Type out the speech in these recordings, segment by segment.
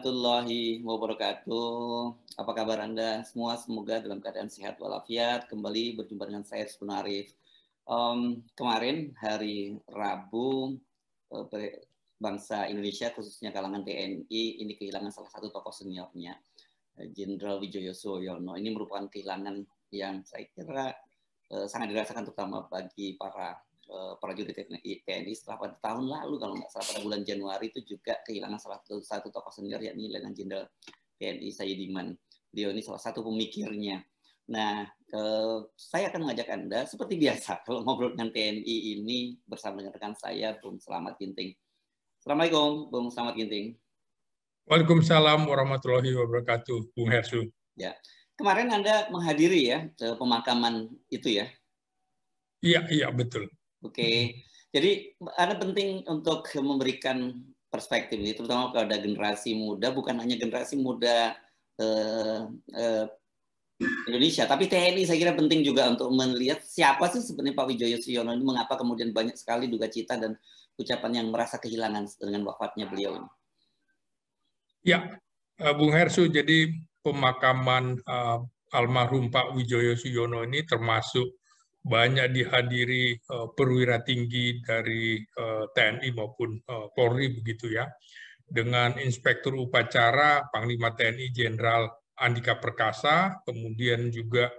warahmatullahi wabarakatuh. Apa kabar Anda semua? Semoga dalam keadaan sehat walafiat. Kembali berjumpa dengan saya, Subun Arif. Kemarin hari Rabu, bangsa Indonesia khususnya kalangan TNI ini kehilangan salah satu tokoh seniornya, Jenderal Wijoyo Suyono. Ini merupakan kehilangan yang saya kira sangat dirasakan terutama bagi para prajurit TNI setelah pada tahun lalu kalau nggak salah pada bulan Januari itu juga kehilangan salah satu tokoh senior yakni Letnan Jenderal TNI Saidiman. Beliau ini salah satu pemikirnya. Nah, saya akan mengajak Anda seperti biasa kalau ngobrol dengan TNI ini bersama dengan rekan saya Bung Slamet Ginting. Assalamualaikum Bung Slamet Ginting. Waalaikumsalam warahmatullahi wabarakatuh, Bung Hersu. Ya, kemarin Anda menghadiri ya pemakaman itu ya? Iya betul. Oke, jadi ada penting untuk memberikan perspektif ini, terutama kepada generasi muda, bukan hanya generasi muda Indonesia, tapi TNI saya kira penting juga untuk melihat siapa sih sebenarnya Pak Wijoyo Suyono ini, mengapa kemudian banyak sekali duka cita dan ucapan yang merasa kehilangan dengan wafatnya beliau ini. Ya, Bung Hersu, jadi pemakaman almarhum Pak Wijoyo Suyono ini termasuk banyak dihadiri perwira tinggi dari TNI maupun Polri begitu ya, dengan Inspektur Upacara Panglima TNI Jenderal Andika Perkasa, kemudian juga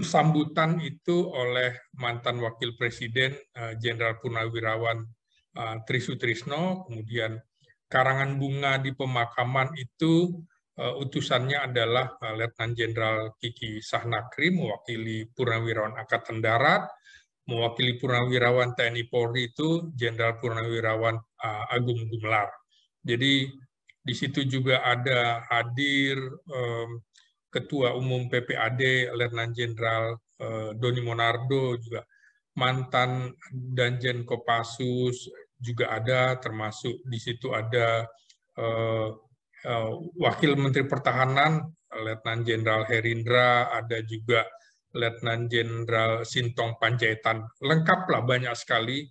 sambutan itu oleh mantan Wakil Presiden Jenderal Purnawirawan Tri Sutrisno, kemudian karangan bunga di pemakaman itu utusannya adalah Letnan Jenderal Kiki Sahnakri, mewakili Purnawirawan Angkatan Darat, mewakili Purnawirawan TNI Polri itu Jenderal Purnawirawan Agung Gumelar. Jadi di situ juga ada hadir Ketua Umum PPAD Letnan Jenderal Doni Monardo, juga mantan Danjen Kopassus juga ada, termasuk di situ ada Wakil Menteri Pertahanan Letnan Jenderal Herindra, ada juga Letnan Jenderal Sintong Panjaitan. Lengkaplah, banyak sekali.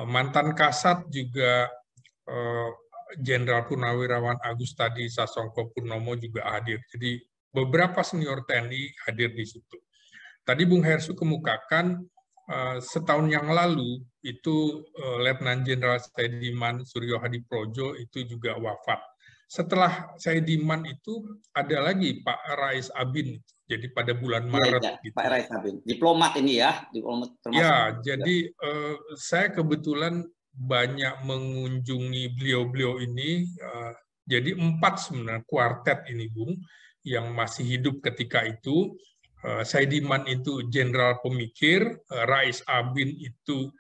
Mantan Kasat juga Jenderal Purnawirawan Agustadi Sasongko Purnomo juga hadir. Jadi beberapa senior TNI hadir di situ. Tadi Bung Hersu kemukakan setahun yang lalu itu Letnan Jenderal Saidiman Suryo Hadiprojo itu juga wafat. Setelah Saidiman itu ada lagi Pak Rais Abin, jadi pada bulan Maret. Ya, gitu. Pak Rais Abin, diplomat ini ya, diplomat termasuk. Ya, jadi saya kebetulan banyak mengunjungi beliau-beliau ini. Jadi 4 sebenarnya kuartet ini, Bung, yang masih hidup ketika itu. Saidiman itu jenderal pemikir, Rais Abin itu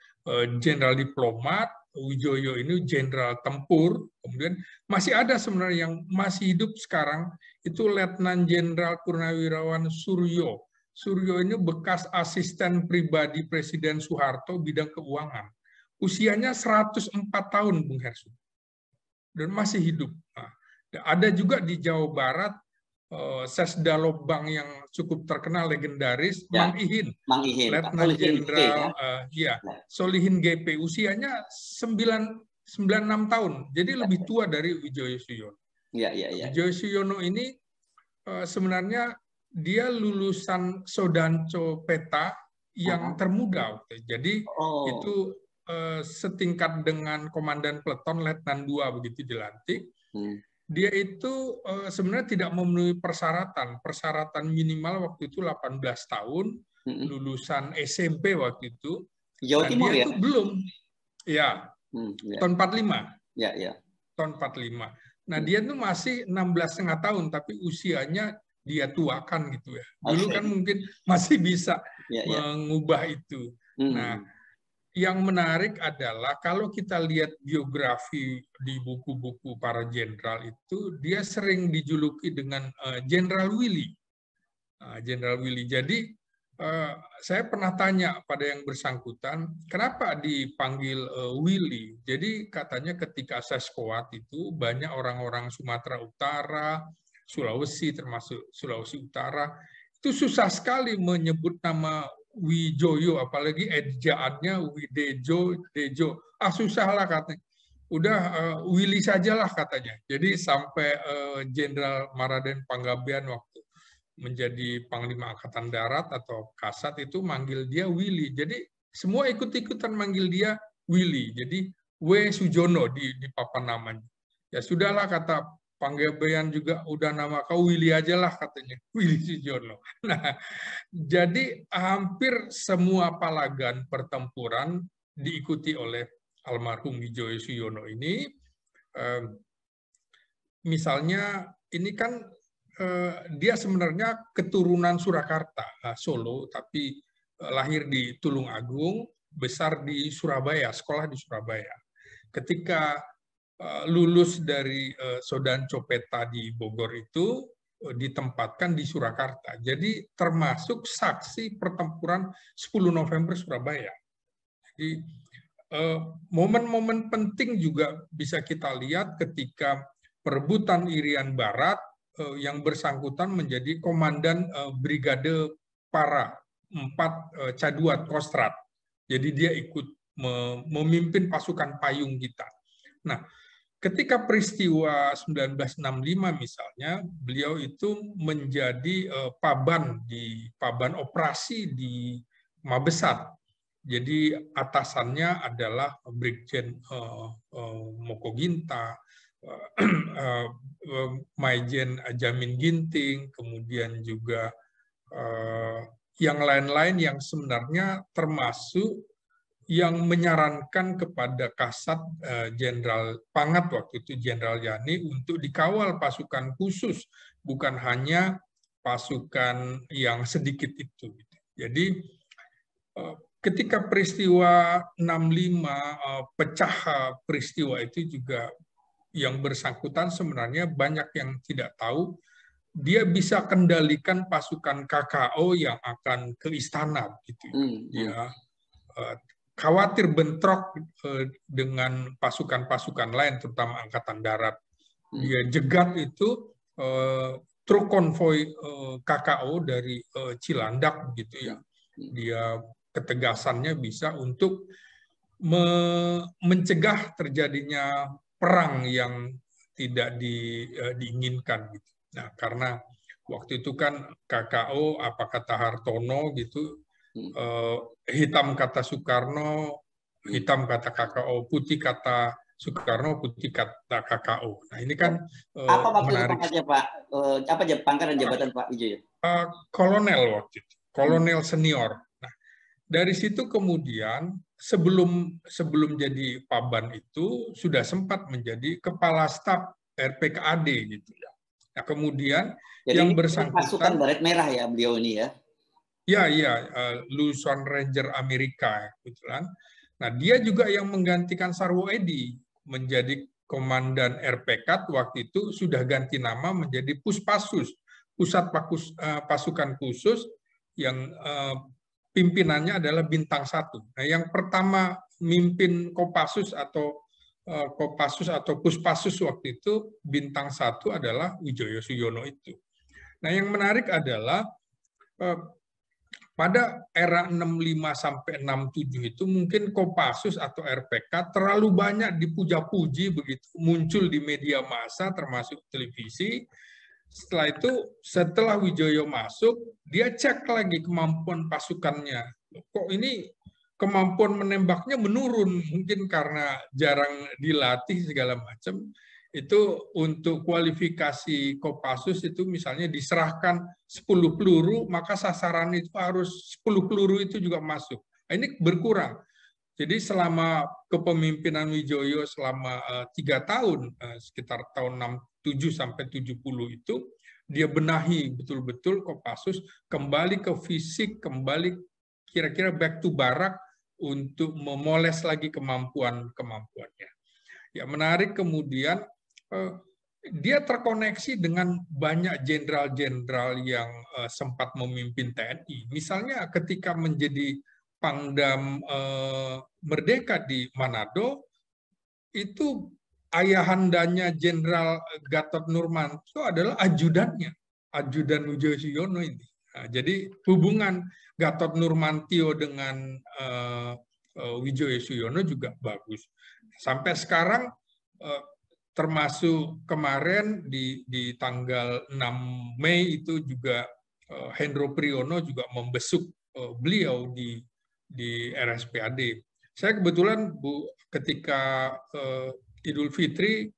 jenderal diplomat, Wijoyo ini jenderal tempur, kemudian masih ada sebenarnya yang masih hidup sekarang, itu Letnan Jenderal Purnawirawan Suryo. Suryo ini bekas asisten pribadi Presiden Soeharto bidang keuangan. Usianya 104 tahun, Bung Hersu. Dan masih hidup. Nah, ada juga di Jawa Barat, Sesda Lobang yang cukup terkenal, legendaris, ya, Mang Ihin, Letnan Jenderal Solihin GP, usianya 96 tahun, jadi lebih tua dari Wijoyo Suyono. Wijoyo Suyono ini sebenarnya dia lulusan Sodanco Peta yang termuda, jadi itu setingkat dengan Komandan Peleton Letnan II begitu dilantik. Dia itu sebenarnya tidak memenuhi persyaratan minimal waktu itu 18 tahun, lulusan SMP waktu itu. Jawa Timur dia ya? Itu belum, ya, tahun 45. Ya. Tahun 45. Nah, dia itu masih 16,5 tahun, tapi usianya dia tuakan gitu ya. Dulu kan mungkin masih bisa mengubah itu. Nah, yang menarik adalah kalau kita lihat biografi di buku-buku para jenderal itu, dia sering dijuluki dengan Jenderal Willy. Jenderal Willy. Jadi saya pernah tanya pada yang bersangkutan, kenapa dipanggil Willy? Jadi katanya ketika saya sekolah itu banyak orang-orang Sumatera Utara, Sulawesi termasuk Sulawesi Utara, itu susah sekali menyebut nama Wijoyo, apalagi ejaannya Widejo, Dejo. Susah lah katanya. udah Willy sajalah katanya. Jadi sampai Jenderal Maraden Panggabean waktu menjadi Panglima Angkatan Darat atau Kasat itu manggil dia Willy. Jadi semua ikut-ikutan manggil dia Willy. Jadi W. Sujono di papan namanya. Ya sudahlah, kata Panggabean juga, udah nama kau Willy aja lah katanya, Willy Sujono. Nah, jadi hampir semua palagan pertempuran diikuti oleh almarhum Wijaya Suyono ini. Misalnya ini kan dia sebenarnya keturunan Surakarta, Solo, tapi lahir di Tulungagung, besar di Surabaya, sekolah di Surabaya. Ketika lulus dari Sodan Copeta di Bogor itu ditempatkan di Surakarta. Jadi termasuk saksi pertempuran 10 November Surabaya. Jadi momen-momen penting juga bisa kita lihat ketika perebutan Irian Barat, yang bersangkutan menjadi komandan Brigade Para 4 Caduat Kostrad. Jadi dia ikut memimpin pasukan payung kita. Nah, ketika peristiwa 1965 misalnya, beliau itu menjadi paban operasi di Mabesat. Jadi atasannya adalah Brigjen Moko Ginta, Maijen Jamin Ginting, kemudian juga yang lain-lain yang sebenarnya termasuk yang menyarankan kepada Kasat Jenderal Pangat waktu itu, Jenderal Yani, untuk dikawal pasukan khusus, bukan hanya pasukan yang sedikit itu. Jadi ketika peristiwa 65 pecah peristiwa itu juga yang bersangkutan sebenarnya banyak yang tidak tahu, dia bisa kendalikan pasukan KKO yang akan ke istana gitu. Ya, khawatir bentrok dengan pasukan-pasukan lain terutama Angkatan Darat. Dia jegat itu truk konvoi KKO dari Cilandak gitu ya. Dia ketegasannya bisa untuk mencegah terjadinya perang yang tidak diinginkan gitu. Nah, karena waktu itu kan KKO apa kata Hartono gitu, hitam kata Soekarno, hitam kata KKO, putih kata Soekarno, putih kata KKO. Nah, ini kan apa waktu menarik. itu pangkatnya Pak? Apa pangkat dan jabatan Pak Wijaya? Kolonel waktu itu, kolonel senior. Nah, dari situ kemudian sebelum jadi paban itu sudah sempat menjadi kepala staf RPKAD gitu ya. Nah, kemudian jadi yang ini bersangkutan pasukan Baret Merah ya beliau ini ya. Ya, Luzon Ranger Amerika kebetulan. Nah, dia juga yang menggantikan Sarwo Edi menjadi komandan RPK waktu itu, sudah ganti nama menjadi Puspasus, Pusat Pasukan Khusus, yang pimpinannya adalah Bintang 1. Nah, yang pertama mimpin Kopassus atau Puspasus waktu itu Bintang 1 adalah Wijaya Suyono itu. Nah, yang menarik adalah pada era 65 sampai 67 itu mungkin Kopassus atau RPK terlalu banyak dipuja-puji begitu, muncul di media massa termasuk televisi. Setelah itu, setelah Wijaya masuk, dia cek lagi kemampuan pasukannya. Kok ini kemampuan menembaknya menurun, mungkin karena jarang dilatih segala macam. Itu untuk kualifikasi Kopassus itu misalnya diserahkan 10 peluru, maka sasaran itu harus 10 peluru itu juga masuk. Nah, ini berkurang. Jadi selama kepemimpinan Wijaya selama 3 tahun, sekitar tahun 67 sampai 70 itu, dia benahi betul-betul Kopassus, kembali ke fisik, kembali kira-kira back to barak untuk memoles lagi kemampuannya. Ya, menarik kemudian dia terkoneksi dengan banyak jenderal-jenderal yang sempat memimpin TNI. Misalnya ketika menjadi Pangdam Merdeka di Manado, itu ayahandanya Jenderal Gatot Nurmantio adalah ajudannya, ajudan Wijaya Suyono ini. Nah, jadi hubungan Gatot Nurmantio dengan Wijaya Suyono juga bagus. sampai sekarang termasuk kemarin di tanggal 6 Mei itu juga Hendro Priyono juga membesuk beliau di RSPAD. Saya kebetulan ketika Idul Fitri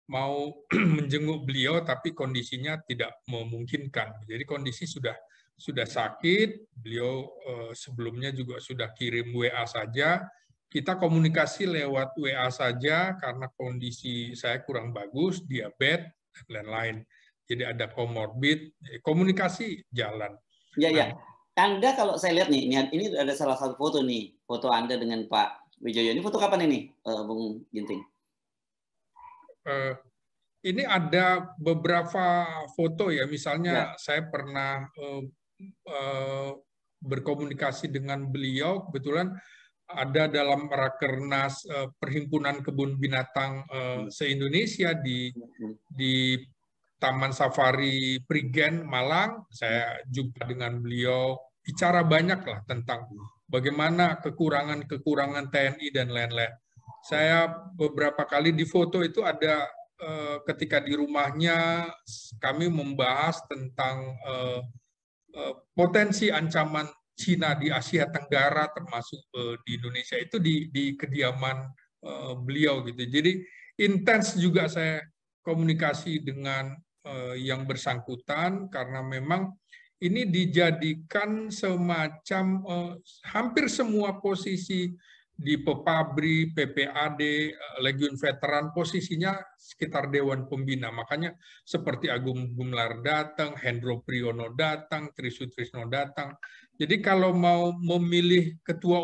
mau menjenguk beliau, tapi kondisinya tidak memungkinkan. Jadi kondisi sudah sakit. Beliau sebelumnya juga sudah kirim WA saja. Kita komunikasi lewat WA saja karena kondisi saya kurang bagus, diabetes dan lain-lain. Jadi ada komorbid, komunikasi jalan. Ya. Anda kalau saya lihat nih, ini ada salah satu foto nih, foto Anda dengan Pak Wijoyo. Ini foto kapan ini, Bung Ginting? Ini ada beberapa foto ya, misalnya saya pernah berkomunikasi dengan beliau, kebetulan ada dalam Rakernas Perhimpunan Kebun Binatang se-Indonesia di Taman Safari Prigen, Malang. Saya jumpa dengan beliau, bicara banyak lah tentang bagaimana kekurangan TNI dan lain-lain. Saya beberapa kali di foto itu ada ketika di rumahnya kami membahas tentang potensi ancaman Cina di Asia Tenggara termasuk di Indonesia itu di kediaman beliau gitu. Jadi intens juga saya komunikasi dengan yang bersangkutan karena memang ini dijadikan semacam hampir semua posisi di Pepabri, PPAD, Legiun Veteran, posisinya sekitar Dewan Pembina. Makanya seperti Agung Gumelar datang, Hendro Priyono datang, Trisutrisno datang. Jadi kalau mau memilih ketua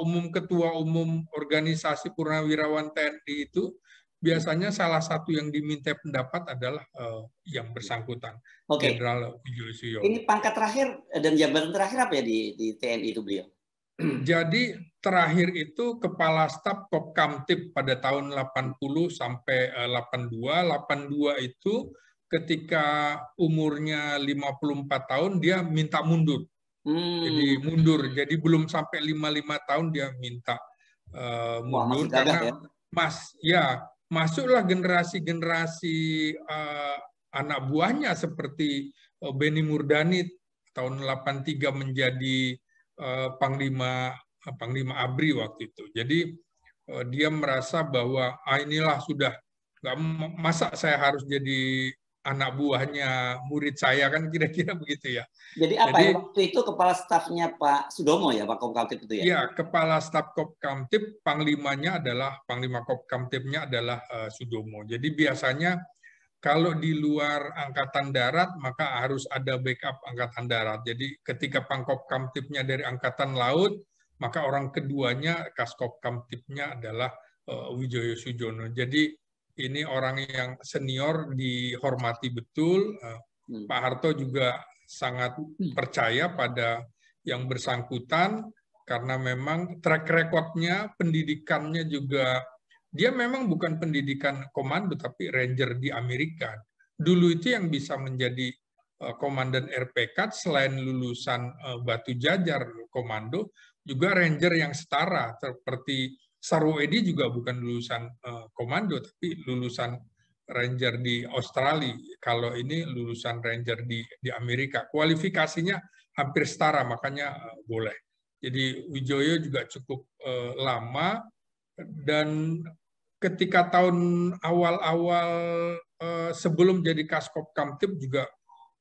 umum organisasi purnawirawan TNI itu, biasanya salah satu yang diminta pendapat adalah yang bersangkutan, Jenderal Wijoyo Suyono. Ini pangkat terakhir dan jabatan terakhir apa ya di TNI itu beliau? Jadi terakhir itu Kepala Staf Kopkamtib pada tahun 80 sampai 82. 82 itu ketika umurnya 54 tahun dia minta mundur. Jadi mundur. Jadi belum sampai 55 tahun dia minta mundur. Wah, karena masuklah generasi-generasi anak buahnya seperti Beni Murdani tahun 83 menjadi Panglima ABRI waktu itu. Jadi dia merasa bahwa inilah sudah nggak masa saya harus jadi anak buahnya murid saya, kan kira-kira begitu ya. Jadi waktu itu kepala stafnya Pak Sudomo ya, Pak Kopkamtib itu ya? Iya, kepala staf Kopkamtib, Panglima Kopkamtibnya adalah Sudomo. Jadi biasanya kalau di luar Angkatan Darat, maka harus ada backup Angkatan Darat. Jadi ketika Pangkopkamtibnya dari Angkatan Laut, maka orang keduanya Kaskopkamtibnya adalah Wijoyo Sujono. Jadi ini orang yang senior, dihormati betul. Pak Harto juga sangat percaya pada yang bersangkutan, karena memang track record-nya, pendidikannya juga. Dia memang bukan pendidikan komando, tapi ranger di Amerika. Dulu itu yang bisa menjadi komandan RPK, selain lulusan Batu Jajar komando, juga ranger yang setara. Seperti Sarwoedi juga bukan lulusan komando, tapi lulusan ranger di Australia. Kalau ini lulusan ranger di Amerika. Kualifikasinya hampir setara, makanya boleh. Jadi Wijoyo juga cukup lama. Dan ketika tahun awal-awal sebelum jadi Kaskopkamtib juga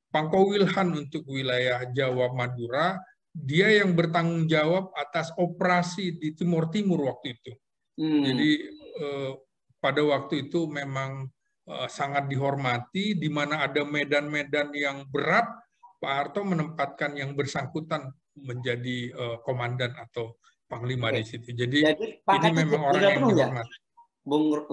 Pangko Wilhan untuk wilayah Jawa Madura, dia yang bertanggung jawab atas operasi di Timur Timur waktu itu. Jadi pada waktu itu memang sangat dihormati, di mana ada medan-medan yang berat, Pak Harto menempatkan yang bersangkutan menjadi komandan atau panglima di situ. Jadi ini memang orang yang dihormati.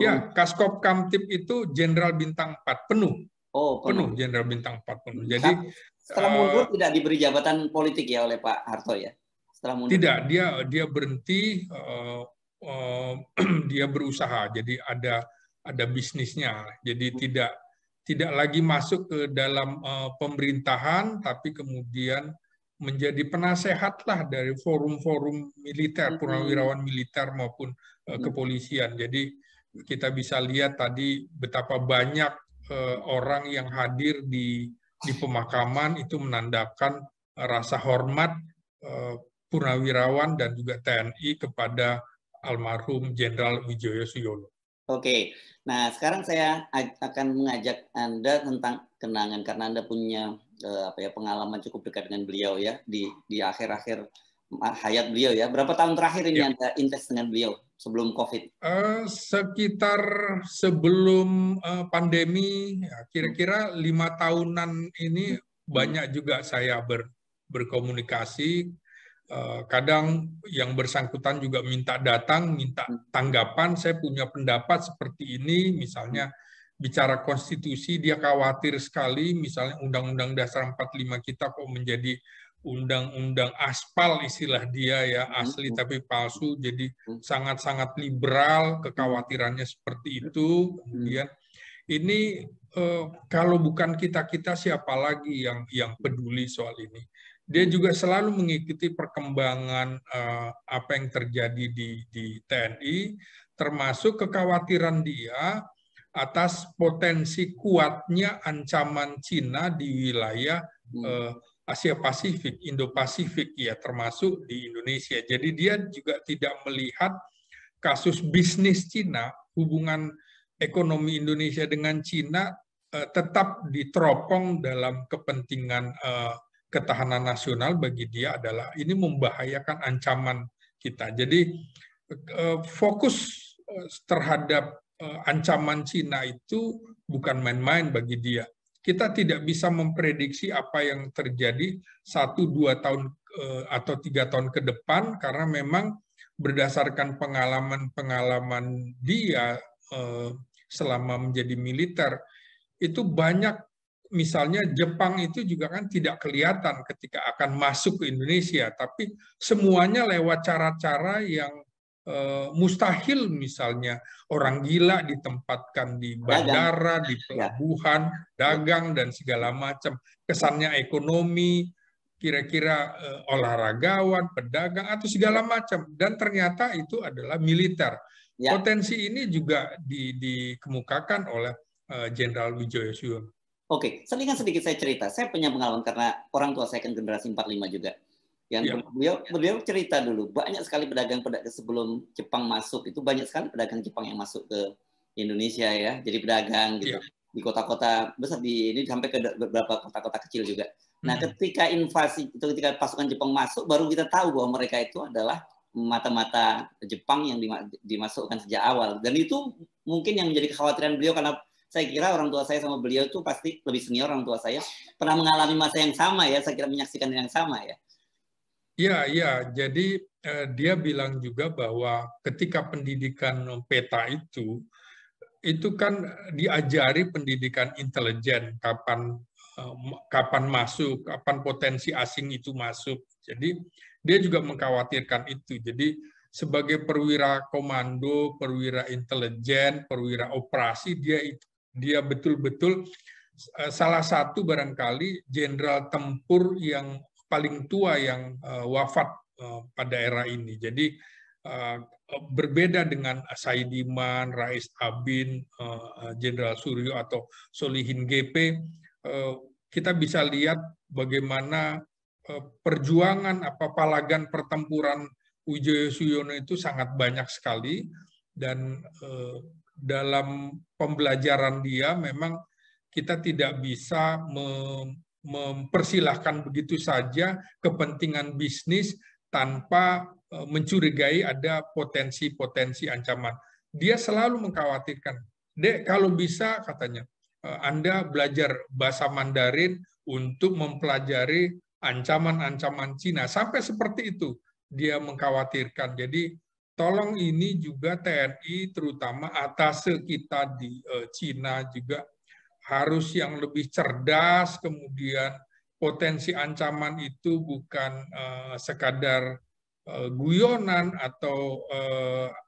Ya, Kaskopkamtib itu Jenderal Bintang 4 penuh. Penuh Jenderal Bintang 4 penuh. Jadi setelah mundur tidak diberi jabatan politik ya oleh Pak Harto ya? Setelah mundur. Tidak, dia berhenti, dia berusaha. Jadi ada bisnisnya. Jadi tidak lagi masuk ke dalam pemerintahan, tapi kemudian menjadi penasehat lah dari forum-forum militer, purnawirawan militer maupun kepolisian. Jadi kita bisa lihat tadi betapa banyak orang yang hadir di pemakaman, itu menandakan rasa hormat Purnawirawan dan juga TNI kepada almarhum Jenderal Wijoyo Suyono. Oke, nah sekarang saya akan mengajak Anda tentang kenangan, karena Anda punya pengalaman cukup dekat dengan beliau ya di akhir-akhir hayat beliau ya. Berapa tahun terakhir ini Anda invest dengan beliau sebelum COVID? Sekitar sebelum pandemi, kira-kira 5 tahunan ini banyak juga saya berkomunikasi. Kadang yang bersangkutan juga minta datang, minta tanggapan, saya punya pendapat seperti ini, misalnya bicara konstitusi, dia khawatir sekali, misalnya Undang-Undang Dasar 45 kita kok menjadi undang-undang aspal, istilah dia ya, asli tapi palsu, jadi sangat-sangat liberal, kekhawatirannya seperti itu. Kemudian ini kalau bukan kita-kita, siapa lagi yang peduli soal ini? Dia juga selalu mengikuti perkembangan apa yang terjadi di TNI, termasuk kekhawatiran dia atas potensi kuatnya ancaman Cina di wilayah Asia Pasifik, Indo-Pasifik ya, termasuk di Indonesia. Jadi dia juga tidak melihat kasus bisnis Cina, hubungan ekonomi Indonesia dengan Cina tetap diteropong dalam kepentingan ketahanan nasional. Bagi dia adalah ini membahayakan ancaman kita. Jadi fokus terhadap ancaman Cina itu bukan main-main bagi dia. Kita tidak bisa memprediksi apa yang terjadi 1-2 tahun atau 3 tahun ke depan, karena memang berdasarkan pengalaman dia selama menjadi militer, itu banyak. Misalnya Jepang itu juga kan tidak kelihatan ketika akan masuk ke Indonesia, tapi semuanya lewat cara-cara yang mustahil, misalnya orang gila ditempatkan di bandara, di pelabuhan, dagang, dan segala macam. Kesannya ekonomi, kira-kira olahragawan, pedagang, atau segala macam. Dan ternyata itu adalah militer. Potensi ini juga dikemukakan oleh Jenderal Wijoyo Suyono. Oke, sedikit saya cerita. Saya punya pengalaman karena orang tua saya kan generasi 45 juga. Yang beliau cerita dulu, banyak sekali pedagang sebelum Jepang masuk, itu banyak sekali pedagang Jepang yang masuk ke Indonesia ya, jadi pedagang gitu. Di kota-kota besar, ini sampai ke beberapa kota-kota kecil juga. Nah, ketika invasi itu, ketika pasukan Jepang masuk, baru kita tahu bahwa mereka itu adalah mata-mata Jepang yang dimasukkan sejak awal. Dan itu mungkin yang menjadi kekhawatiran beliau, karena saya kira orang tua saya sama beliau itu pasti lebih senior. Orang tua saya pernah mengalami masa yang sama ya, saya kira menyaksikan yang sama ya. Ya, jadi dia bilang juga bahwa ketika pendidikan peta itu kan diajari pendidikan intelijen, kapan masuk, kapan potensi asing itu masuk. Jadi dia juga mengkhawatirkan itu. Jadi sebagai perwira komando, perwira intelijen, perwira operasi, dia betul-betul salah satu barangkali jenderal tempur yang paling tua yang wafat pada era ini. Jadi berbeda dengan Saidiman, Rais Abin, Jenderal Suryo atau Solihin GP, kita bisa lihat bagaimana perjuangan palagan pertempuran Wijoyo Suyono itu sangat banyak sekali, dan dalam pembelajaran dia memang kita tidak bisa mempersilahkan begitu saja kepentingan bisnis tanpa mencurigai ada potensi-potensi ancaman. Dia selalu mengkhawatirkan, Dek, kalau bisa, katanya, Anda belajar bahasa Mandarin untuk mempelajari ancaman-ancaman Cina. Sampai seperti itu dia mengkhawatirkan. Jadi tolong ini juga TNI, terutama atase kita di Cina juga harus yang lebih cerdas. Kemudian potensi ancaman itu bukan sekadar guyonan atau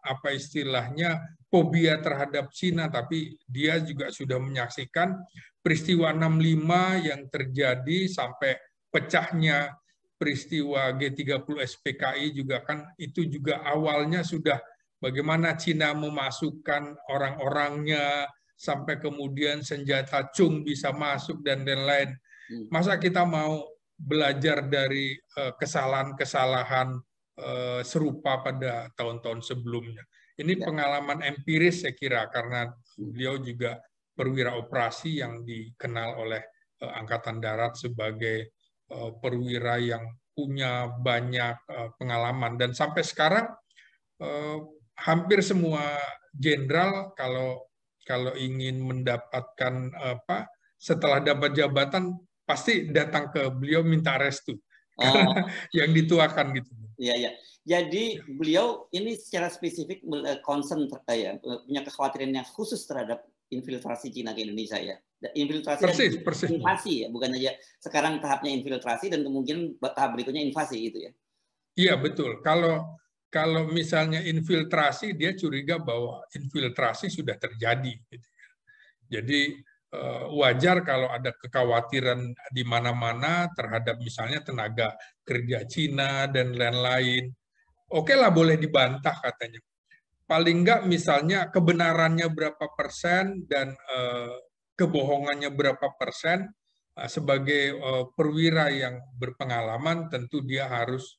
apa istilahnya fobia terhadap Cina, tapi dia juga sudah menyaksikan peristiwa 65 yang terjadi sampai pecahnya peristiwa G30 SPKI juga kan, itu juga awalnya sudah bagaimana Cina memasukkan orang-orangnya, sampai kemudian senjata Chung bisa masuk dan lain-lain. Masa kita mau belajar dari kesalahan-kesalahan serupa pada tahun-tahun sebelumnya? Ini pengalaman empiris saya kira, karena beliau juga perwira operasi yang dikenal oleh Angkatan Darat sebagai perwira yang punya banyak pengalaman. Dan sampai sekarang hampir semua jenderal kalau ingin mendapatkan setelah dapat jabatan pasti datang ke beliau minta restu karena yang dituakan gitu. Iya, iya. Jadi beliau ini secara spesifik concern punya kekhawatiran yang khusus terhadap infiltrasi Cina ke Indonesia ya. Infiltrasi persis. dan invasi ya, bukan aja sekarang tahapnya infiltrasi dan kemungkinan tahap berikutnya invasi gitu ya. Iya betul. Kalau misalnya infiltrasi, dia curiga bahwa infiltrasi sudah terjadi. Gitu. Jadi wajar kalau ada kekhawatiran di mana-mana terhadap misalnya tenaga kerja Cina dan lain-lain. Oke lah, boleh dibantah katanya. Paling enggak misalnya kebenarannya berapa persen dan kebohongannya berapa persen, sebagai perwira yang berpengalaman tentu dia harus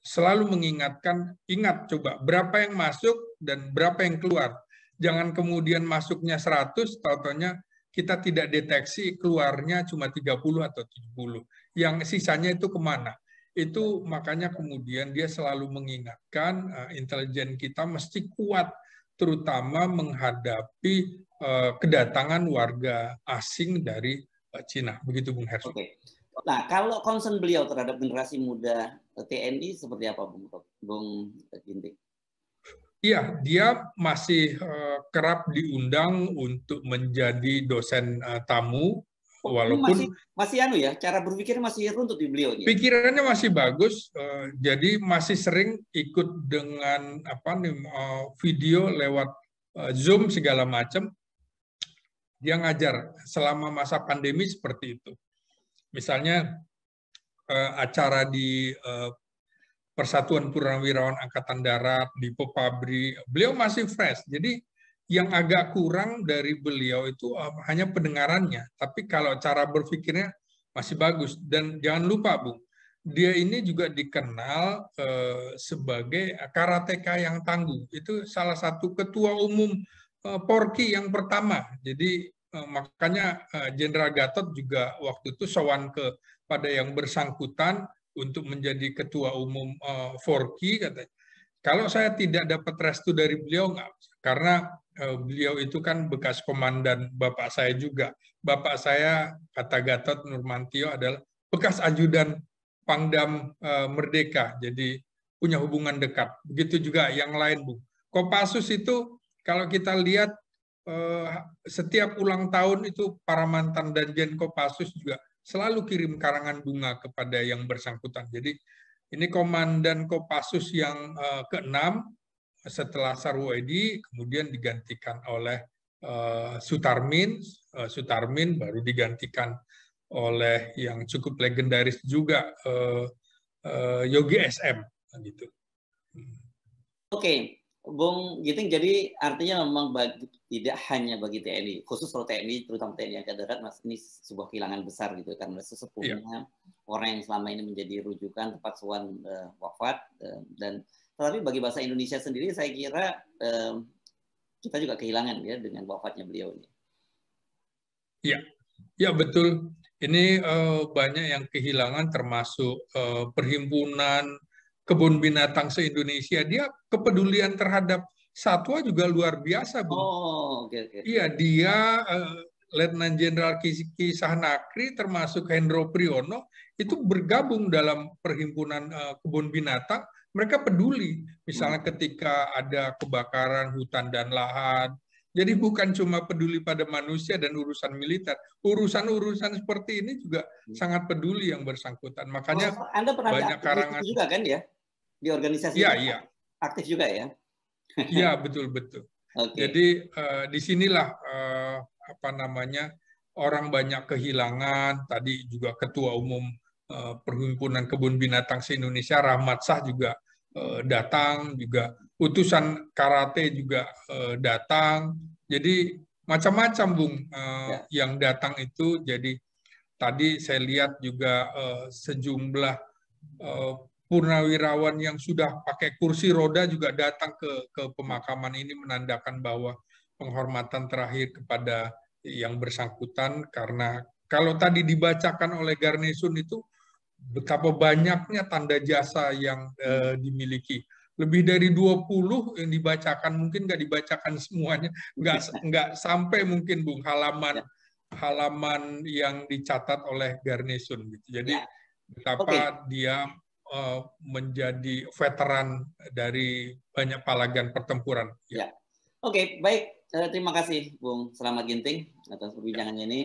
selalu mengingatkan, ingat coba berapa yang masuk dan berapa yang keluar. Jangan kemudian masuknya 100, tautannya kita tidak deteksi, keluarnya cuma 30 atau 70. Yang sisanya itu kemana? Itu makanya kemudian dia selalu mengingatkan intelijen kita mesti kuat, terutama menghadapi kedatangan warga asing dari Cina. Begitu Bung Hersu. Oke. Nah, kalau concern beliau terhadap generasi muda TNI seperti apa, Bung Ginting? Iya, dia masih kerap diundang untuk menjadi dosen tamu, walaupun masih anu ya, cara berpikirnya masih runtut di beliau. Pikirannya masih bagus, jadi masih sering ikut dengan video lewat Zoom segala macam. Dia ngajar selama masa pandemi seperti itu. Misalnya acara di Persatuan Purnawirawan Angkatan Darat, di Popabri, beliau masih fresh. Jadi yang agak kurang dari beliau itu hanya pendengarannya, tapi kalau cara berpikirnya masih bagus. Dan jangan lupa, Bung, dia ini juga dikenal sebagai karateka yang tangguh. Itu salah satu ketua umum Porki yang pertama. Jadi makanya Jenderal Gatot juga waktu itu sowan pada yang bersangkutan untuk menjadi ketua umum Forki, katanya. Kalau saya tidak dapat restu dari beliau, enggak, karena beliau itu kan bekas komandan bapak saya juga. Bapak saya, kata Gatot Nurmantio, adalah bekas ajudan Pangdam Merdeka, jadi punya hubungan dekat. Begitu juga yang lain, Bu. Kopassus itu kalau kita lihat setiap ulang tahun itu para mantan Danjen Kopassus juga selalu kirim karangan bunga kepada yang bersangkutan. Jadi ini Komandan Kopassus yang ke-6 setelah Sarwoedi, kemudian digantikan oleh Sutarmin. Sutarmin baru digantikan oleh yang cukup legendaris juga Yogi SM. Gitu. Oke, Bung Ginting, jadi artinya memang tidak hanya bagi TNI, khusus kalau TNI, terutama TNI Angkatan Darat, Mas, ini sebuah kehilangan besar gitu, karena sesepuhnya orang yang selama ini menjadi rujukan tempat sowan wafat, dan tetapi bagi bangsa Indonesia sendiri, saya kira kita juga kehilangan ya dengan wafatnya beliau ini. Iya, ya betul. Ini banyak yang kehilangan, termasuk perhimpunan kebun binatang se-Indonesia. Dia kepedulian terhadap satwa juga luar biasa, Bu. Iya, dia Letnan Jenderal Ki Sahnakri termasuk Hendro Priyono itu bergabung dalam perhimpunan kebun binatang. Mereka peduli, misalnya ketika ada kebakaran hutan dan lahan. Jadi bukan cuma peduli pada manusia dan urusan militer, urusan-urusan seperti ini juga sangat peduli yang bersangkutan. Makanya Anda pernah banyak karangan juga kan ya di organisasi iya. aktif juga ya? Iya, betul. Jadi disinilah orang banyak kehilangan. Tadi juga Ketua Umum Perhimpunan Kebun Binatang se-Indonesia Rahmat Shah juga datang, juga utusan karate juga datang. Jadi macam-macam, Bung, yang datang itu. Jadi tadi saya lihat juga sejumlah purnawirawan yang sudah pakai kursi roda juga datang ke pemakaman ini, menandakan bahwa penghormatan terakhir kepada yang bersangkutan. Karena kalau tadi dibacakan oleh Garnison itu betapa banyaknya tanda jasa yang dimiliki. Lebih dari 20 yang dibacakan, mungkin nggak dibacakan semuanya, nggak sampai mungkin, Bung, halaman yang dicatat oleh Garnison gitu. Jadi betapa dia menjadi veteran dari banyak palagan pertempuran. Oke, baik. Terima kasih, Bung Slamet Ginting, atas perbincangannya ini.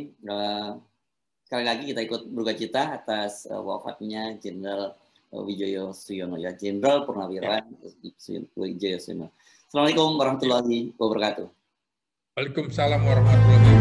Sekali lagi kita ikut berduka cita atas wafatnya Jenderal Wijoyo Suyono, ya, Jenderal Purnawirawan Wijoyo Suyono. Assalamualaikum warahmatullahi wabarakatuh. Waalaikumsalam warahmatullahi wabarakatuh.